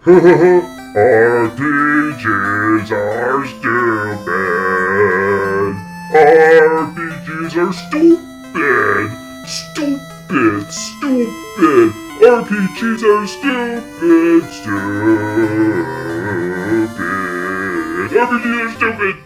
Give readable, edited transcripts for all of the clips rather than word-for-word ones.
RPGs are stupid. RPGs are stupid. Stupid, stupid. RPGs are stupid, stupid. RPGs are stupid.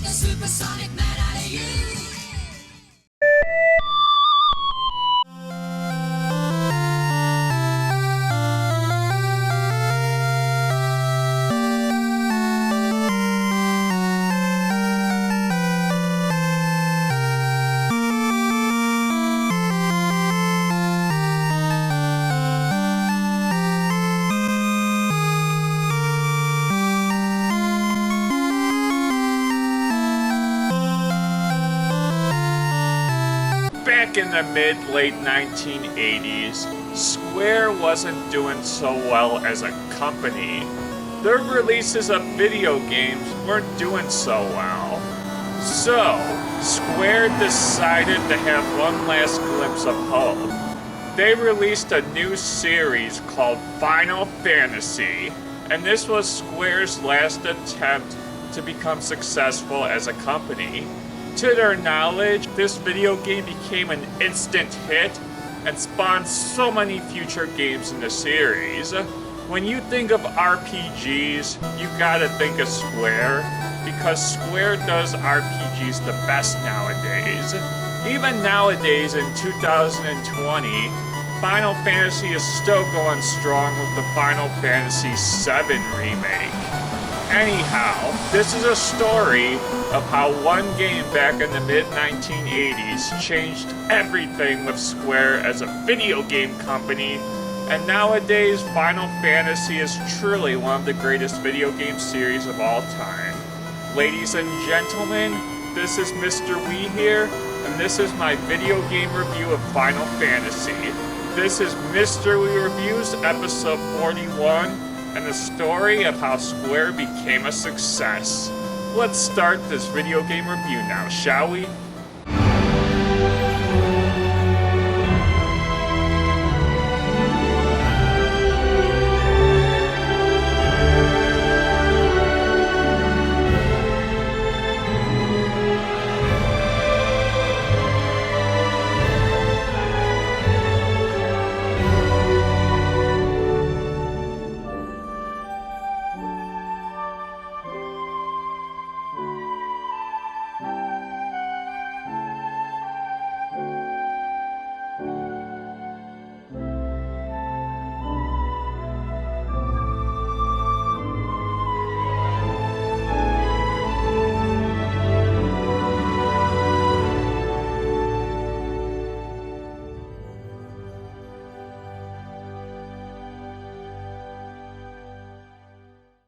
Supersonic man out of you. Back in the mid-late 1980s, Square wasn't doing so well as a company. Their releases of video games weren't doing so well. So, Square decided to have one last glimpse of hope. They released a new series called Final Fantasy, and this was Square's last attempt to become successful as a company. To their knowledge, this video game became an instant hit and spawned so many future games in the series. When you think of RPGs, you gotta think of Square, because Square does RPGs the best nowadays. Even nowadays in 2020, Final Fantasy is still going strong with the Final Fantasy VII remake. Anyhow, this is a story of how one game back in the mid-1980s changed everything with Square as a video game company, and nowadays Final Fantasy is truly one of the greatest video game series of all time. Ladies and gentlemen, this is Mr. Wee here, and this is my video game review of Final Fantasy. This is Mr. Wee Reviews, episode 41, and the story of how Square became a success. Let's start this video game review now, shall we?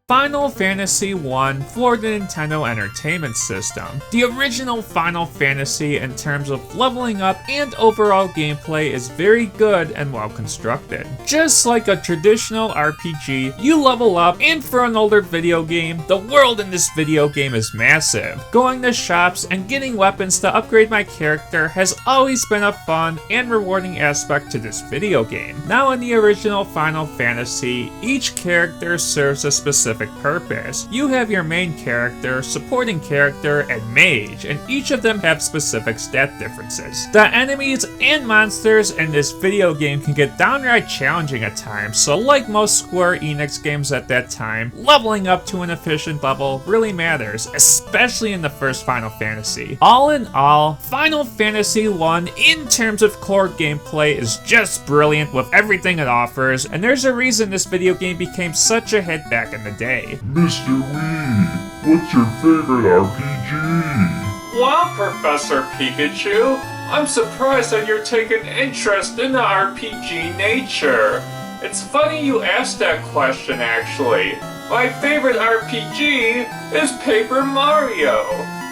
Final Fantasy I for the Nintendo Entertainment System. The original Final Fantasy in terms of leveling up and overall gameplay is very good and well constructed. Just like a traditional RPG, you level up, and for an older video game, the world in this video game is massive. Going to shops and getting weapons to upgrade my character has always been a fun and rewarding aspect to this video game. Now in the original Final Fantasy, each character serves a specific purpose. You have your main character, supporting character, and mage, and each of them have specific stat differences. The enemies and monsters in this video game can get downright challenging at times, so like most Square Enix games at that time, leveling up to an efficient level really matters, especially in the first Final Fantasy. All in all, Final Fantasy I in terms of core gameplay is just brilliant with everything it offers, and there's a reason this video game became such a hit back in the day. Mr. Wee, what's your favorite RPG? Wow, Professor Pikachu! I'm surprised that you're taking interest in the RPG nature. It's funny you asked that question, actually. My favorite RPG is Paper Mario.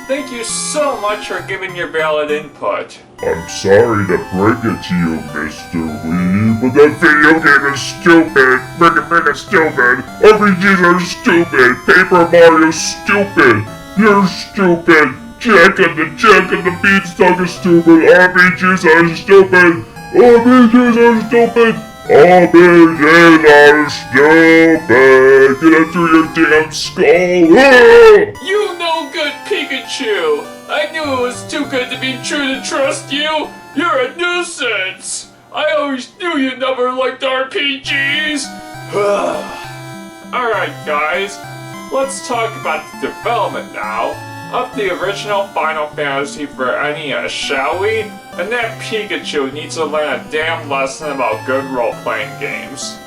Thank you so much for giving your valid input. I'm sorry to break it to you, Mr. Wii, but that video game is stupid. Freaking stupid. RPGs are stupid. Paper Mario's stupid. You're stupid. Jack and the Beanstalk is stupid. RPGs are stupid. RPGs are stupid. RPGs are stupid. Get it through your damn skull. You no good Pikachu! I knew it was too good to be true to trust you! You're a nuisance! I always knew you never liked RPGs! Alright guys, let's talk about the development now of the original Final Fantasy for NES, shall we? And that Pikachu needs to learn a damn lesson about good role-playing games.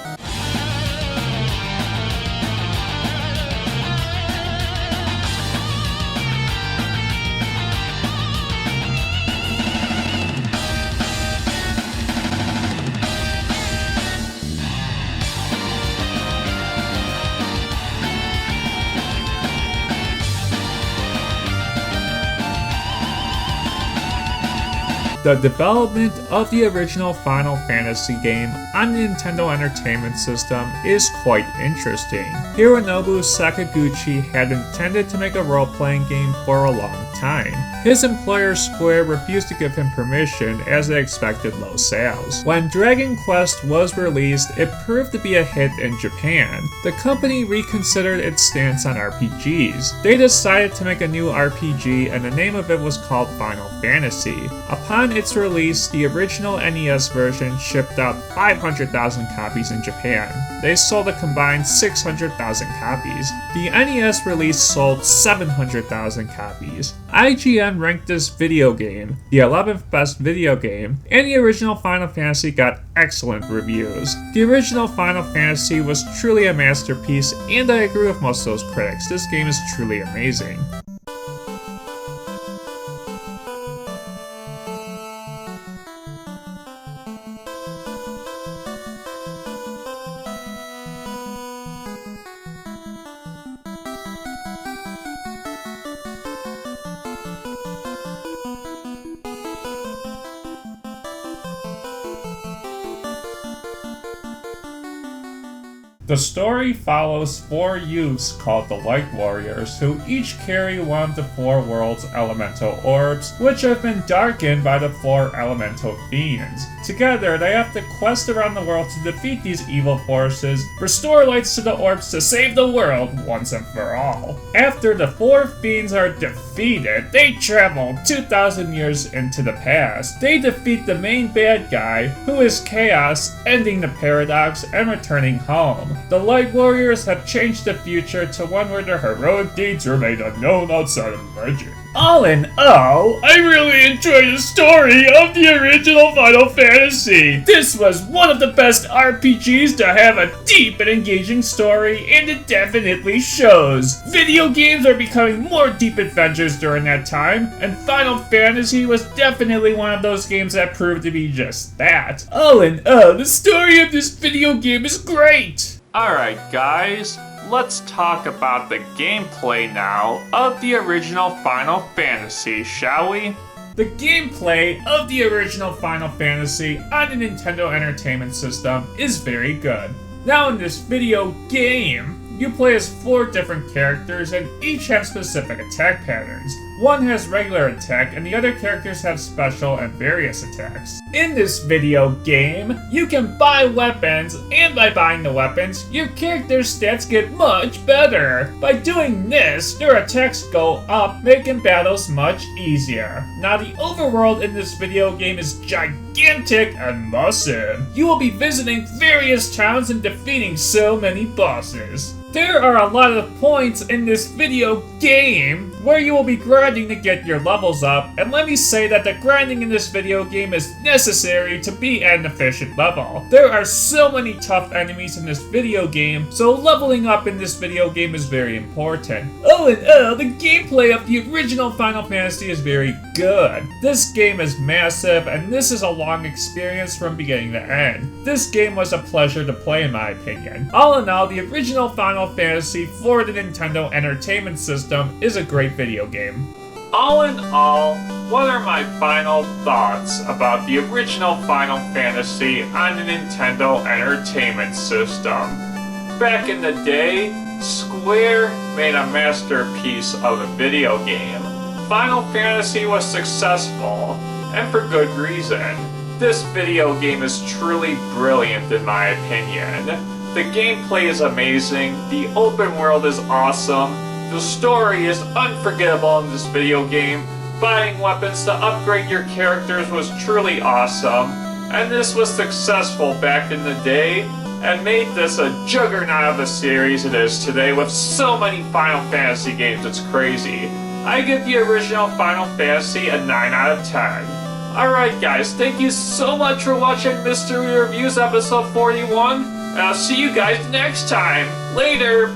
The development of the original Final Fantasy game on the Nintendo Entertainment System is quite interesting. Hironobu Sakaguchi had intended to make a role-playing game for a long time. His employer Square refused to give him permission as they expected low sales. When Dragon Quest was released, it proved to be a hit in Japan. The company reconsidered its stance on RPGs. They decided to make a new RPG and the name of it was called Final Fantasy. Upon its release, the original NES version shipped out 500,000 copies in Japan. They sold a combined 600,000 copies. The NES release sold 700,000 copies. IGN ranked this video game the 11th best video game, and the original Final Fantasy got excellent reviews. The original Final Fantasy was truly a masterpiece, and I agree with most of those critics. This game is truly amazing. The story follows 4 youths called the Light Warriors, who each carry one of the 4 world's elemental orbs, which have been darkened by the 4 elemental fiends. Together, they have to quest around the world to defeat these evil forces, restore lights to the orbs to save the world once and for all. After the 4 fiends are defeated, they travel 2,000 years into the past. They defeat the main bad guy, who is Chaos, ending the paradox and returning home. The Light Warriors have changed the future to one where their heroic deeds remain unknown outside of legend. All in all, I really enjoyed the story of the original Final Fantasy. This was one of the best RPGs to have a deep and engaging story, and it definitely shows. Video games are becoming more deep adventures during that time, and Final Fantasy was definitely one of those games that proved to be just that. All in all, the story of this video game is great. Alright guys, let's talk about the gameplay now of the original Final Fantasy, shall we? The gameplay of the original Final Fantasy on the Nintendo Entertainment System is very good. Now in this video game, you play as 4 different characters and each have specific attack patterns. One has regular attack and the other characters have special and various attacks. In this video game, you can buy weapons, and by buying the weapons, your character's stats get much better. By doing this, their attacks go up, making battles much easier. Now the overworld in this video game is gigantic and massive. You will be visiting various towns and defeating so many bosses. There are a lot of points in this video game where you will be grinding to get your levels up, and let me say that the grinding in this video game is necessary to be at an efficient level. There are so many tough enemies in this video game, so leveling up in this video game is very important. All in all, the gameplay of the original Final Fantasy is very good. This game is massive, and this is a long experience from beginning to end. This game was a pleasure to play in my opinion. All in all, the original Final Fantasy for the Nintendo Entertainment System is a great video game. All in all, what are my final thoughts about the original Final Fantasy on the Nintendo Entertainment System? Back in the day, Square made a masterpiece of a video game. Final Fantasy was successful, and for good reason. This video game is truly brilliant in my opinion. The gameplay is amazing, the open world is awesome, the story is unforgettable in this video game, buying weapons to upgrade your characters was truly awesome, and this was successful back in the day, and made this a juggernaut of a series it is today with so many Final Fantasy games, it's crazy. I give the original Final Fantasy a 9 out of 10. Alright guys, thank you so much for watching Mystery Reviews episode 41, and I'll see you guys next time. Later!